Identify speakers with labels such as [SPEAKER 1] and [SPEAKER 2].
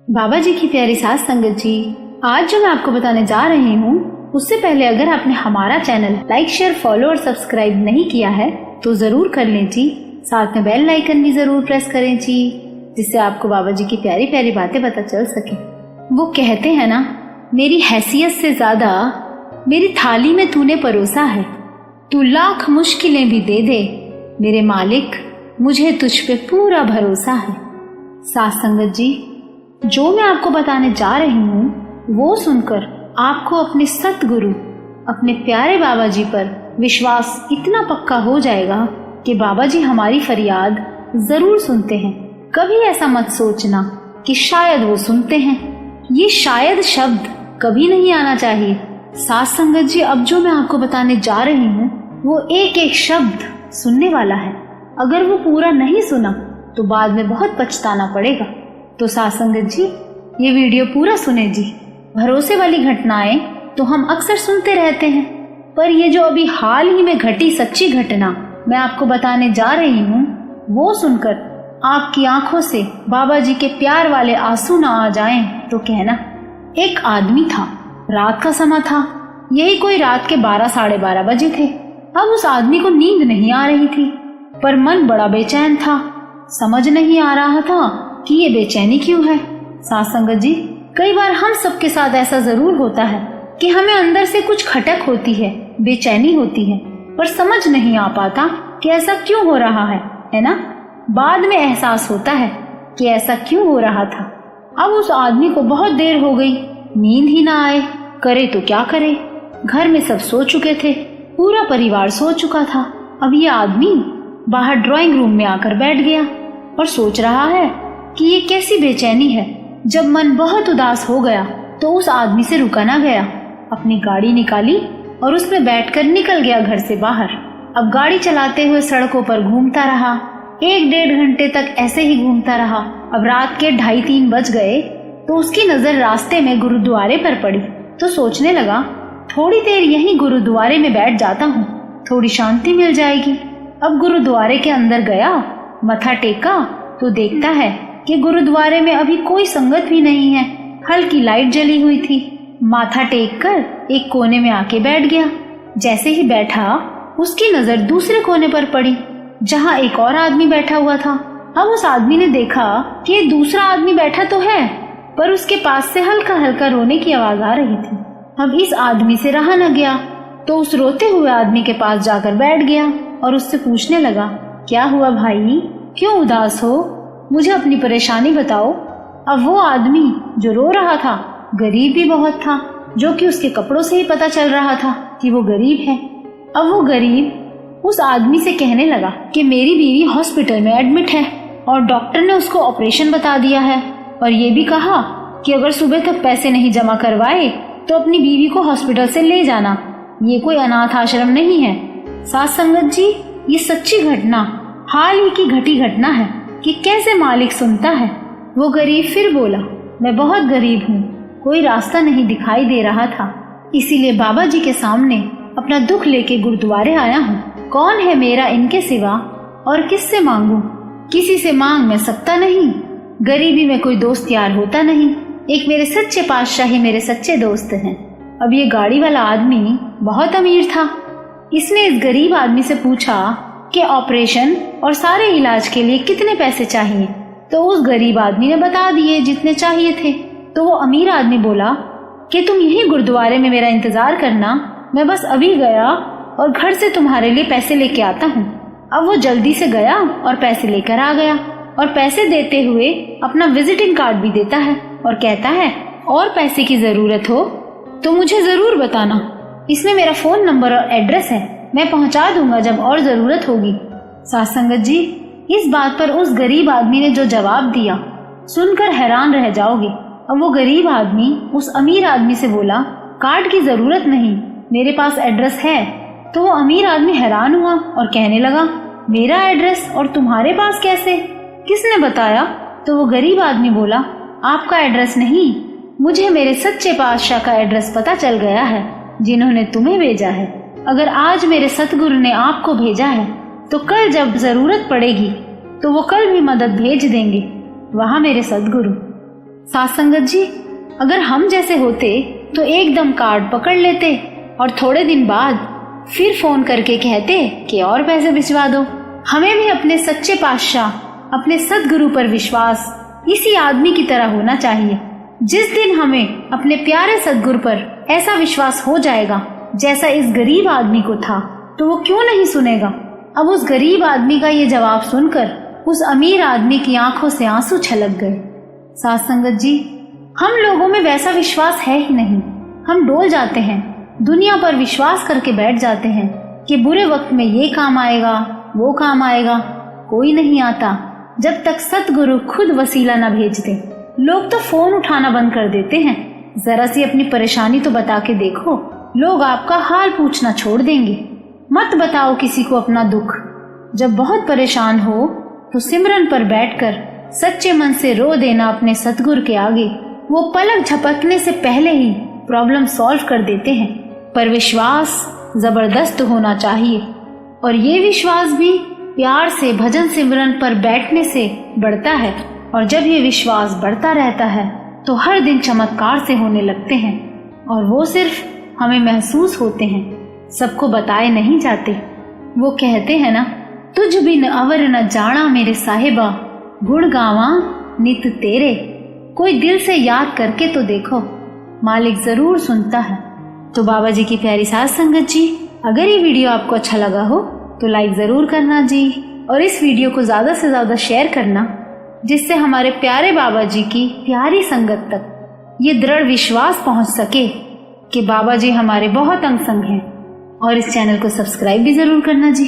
[SPEAKER 1] बाबा जी की प्यारी सास संगत जी, आज जो मैं आपको बताने जा रही हूँ उससे पहले अगर आपने हमारा चैनल लाइक शेयर फॉलो और सब्सक्राइब नहीं किया है तो जरूर कर लें जी। साथ में बेल आइकन भी जरूर प्रेस करें जी, जिससे आपको बाबा जी की प्यारी प्यारी बातें पता चल सके। वो कहते हैं ना, मेरी हैसियत से ज्यादा मेरी थाली में तूने परोसा है, तू लाख मुश्किलें भी दे दे मेरे मालिक, मुझे तुझ पे पूरा भरोसा है। सास संगत जी, जो मैं आपको बताने जा रही हूँ वो सुनकर आपको अपने सतगुरु अपने प्यारे बाबा जी पर विश्वास इतना पक्का हो जाएगा कि बाबा जी हमारी फरियाद जरूर सुनते हैं। कभी ऐसा मत सोचना कि शायद वो सुनते हैं, ये शायद शब्द कभी नहीं आना चाहिए। सास संगत जी, अब जो मैं आपको बताने जा रही हूँ वो एक एक शब्द सुनने वाला है। अगर वो पूरा नहीं सुना तो बाद में बहुत पछताना पड़ेगा। तो सास संगत जी, ये वीडियो पूरा सुने जी। भरोसे वाली घटनाएं तो हम अक्सर सुनते रहते हैं, पर ये जो अभी हाल ही में घटी सच्ची घटना मैं आपको बताने जा रही हूँ वो सुनकर आपकी आंखों से बाबा जी के प्यार वाले आंसू ना आ जाएं तो कहना। एक आदमी था, रात का समय था, यही कोई रात के 12 साढ़े 12 बजे थे। अब उस आदमी को नींद नहीं आ रही थी, पर मन बड़ा बेचैन था। समझ नहीं आ रहा था कि ये बेचैनी क्यों है। सास संगत जी, कई बार हम सबके साथ ऐसा जरूर होता है कि हमें अंदर से कुछ खटक होती है, बेचैनी होती है, पर समझ नहीं आ पाता कि ऐसा क्यों हो रहा है ना। बाद में एहसास होता है कि ऐसा क्यों हो रहा था। अब उस आदमी को बहुत देर हो गई, नींद ही ना आए, करे तो क्या करे। घर में सब सो चुके थे, पूरा परिवार सो चुका था। अब ये आदमी बाहर ड्राइंग रूम में आकर बैठ गया और सोच रहा है कि ये कैसी बेचैनी है। जब मन बहुत उदास हो गया तो उस आदमी से रुका ना गया, अपनी गाड़ी निकाली और उसमें बैठकर निकल गया घर से बाहर। अब गाड़ी चलाते हुए सड़कों पर घूमता रहा, 1-1.5 घंटे तक ऐसे ही घूमता रहा। अब रात के 2:30-3 बज गए तो उसकी नजर रास्ते में गुरुद्वारे पर पड़ी, तो सोचने लगा थोड़ी देर यहीं गुरुद्वारे में बैठ जाता हूँ, थोड़ी शांति मिल जाएगी। अब गुरुद्वारे के अंदर गया, मत्था टेका तो देखता है कि गुरुद्वारे में अभी कोई संगत भी नहीं है, हल्की लाइट जली हुई थी। माथा टेक कर एक कोने में आके बैठ गया। जैसे ही बैठा उसकी नजर दूसरे कोने पर पड़ी जहाँ एक और आदमी बैठा हुआ था। अब उस आदमी ने देखा कि ये दूसरा आदमी बैठा तो है, पर उसके पास से हल्का हल्का रोने की आवाज आ रही थी। अब इस आदमी से रहा न गया तो उस रोते हुए आदमी के पास जाकर बैठ गया और उससे पूछने लगा, क्या हुआ भाई, क्यों उदास हो, मुझे अपनी परेशानी बताओ। अब वो आदमी जो रो रहा था गरीब भी बहुत था, जो कि उसके कपड़ों से ही पता चल रहा था कि वो गरीब है। अब वो गरीब उस आदमी से कहने लगा कि मेरी बीवी हॉस्पिटल में एडमिट है और डॉक्टर ने उसको ऑपरेशन बता दिया है, और ये भी कहा कि अगर सुबह तक पैसे नहीं जमा करवाए तो अपनी बीवी को हॉस्पिटल से ले जाना, ये कोई अनाथ आश्रम नहीं है। सास संगत जी, ये सच्ची घटना, हाल ही की घटी घटना है कि कैसे मालिक सुनता है। वो गरीब फिर बोला, मैं बहुत गरीब हूँ, कोई रास्ता नहीं दिखाई दे रहा था, इसीलिए बाबा जी के सामने अपना दुख लेके गुरुद्वारे आया हूँ। कौन है मेरा इनके सिवा और किससे मांगू, किसी से मांग मैं सकता नहीं, गरीबी में कोई दोस्त यार होता नहीं, एक मेरे सच्चे पातशाह ही मेरे सच्चे दोस्त हैं। अब ये गाड़ी वाला आदमी बहुत अमीर था। इसने इस गरीब आदमी से पूछा कि ऑपरेशन और सारे इलाज के लिए कितने पैसे चाहिए, तो उस गरीब आदमी ने बता दिए जितने चाहिए थे। तो वो अमीर आदमी बोला कि तुम यही गुरुद्वारे में मेरा इंतजार करना, मैं बस अभी गया और घर से तुम्हारे लिए पैसे लेके आता हूँ। अब वो जल्दी से गया और पैसे लेकर आ गया, और पैसे देते हुए अपना विजिटिंग कार्ड भी देता है और कहता है, और पैसे की जरूरत हो तो मुझे जरूर बताना, इसमें मेरा फोन नंबर और एड्रेस है, मैं पहुंचा दूंगा जब और जरूरत होगी। सास संगत जी, इस बात पर उस गरीब आदमी ने जो जवाब दिया सुनकर हैरान रह जाओगे। अब वो गरीब आदमी उस अमीर आदमी से बोला, कार्ड की जरूरत नहीं, मेरे पास एड्रेस है। तो वो अमीर आदमी हैरान हुआ और कहने लगा, मेरा एड्रेस और तुम्हारे पास कैसे, किसने बताया? तो वो गरीब आदमी बोला, आपका एड्रेस नहीं, मुझे मेरे सच्चे पातशाह का एड्रेस पता चल गया है, जिन्होंने तुम्हें भेजा है। अगर आज मेरे सतगुरु ने आपको भेजा है तो कल जब जरूरत पड़ेगी तो वो कल भी मदद भेज देंगे। वहाँ मेरे सदगुरु। साथ संगत जी, अगर हम जैसे होते तो एकदम कार्ड पकड़ लेते और थोड़े दिन बाद फिर फोन करके कहते कि और पैसे भिजवा दो। हमें भी अपने सच्चे पातशाह, अपने सद्गुरु पर विश्वास इसी आदमी की तरह होना चाहिए। जिस दिन हमें अपने प्यारे सद्गुरु पर ऐसा विश्वास हो जाएगा जैसा इस गरीब आदमी को था, तो वो क्यों नहीं सुनेगा। अब उस गरीब आदमी का ये जवाब सुनकर उस अमीर आदमी की आंखों से आंसू छलक गए। साथ संगत जी, हम लोगों में वैसा विश्वास है ही नहीं। हम डोल जाते हैं, दुनिया पर विश्वास करके बैठ जाते हैं कि बुरे वक्त में ये काम आएगा, वो काम आएगा। कोई नहीं आता जब तक सतगुरु खुद वसीला न भेज दे। लोग तो फोन उठाना बंद कर देते हैं। जरा सी अपनी परेशानी तो बता के देखो, लोग आपका हाल पूछना छोड़ देंगे। मत बताओ किसी को अपना दुख। जब बहुत परेशान हो तो सिमरन पर बैठकर सच्चे मन से रो देना अपने सतगुरु के आगे। वो पलक झपकने से पहले ही प्रॉब्लम सॉल्व कर देते हैं। पर विश्वास जबरदस्त होना चाहिए, और ये विश्वास भी प्यार से भजन सिमरन पर बैठने से बढ़ता है। और जब ये विश्वास बढ़ता रहता है तो हर दिन चमत्कार से होने लगते हैं, और वो सिर्फ हमें महसूस होते हैं, सबको बताए नहीं जाते। वो कहते हैं ना, तुझ बिन अवर न जाना मेरे साहिबा, गुण गावा नित तेरे। कोई दिल से याद करके तो देखो, मालिक जरूर सुनता है। तो बाबा जी की प्यारी साथ संगत जी, अगर ये वीडियो आपको अच्छा लगा हो तो लाइक जरूर करना जी, और इस वीडियो को ज्यादा से ज्यादा शेयर करना, जिससे हमारे प्यारे बाबा जी की प्यारी संगत तक ये दृढ़ विश्वास पहुंच सके कि बाबा जी हमारे बहुत अंग संग हैं। और इस चैनल को सब्सक्राइब भी जरूर करना जी।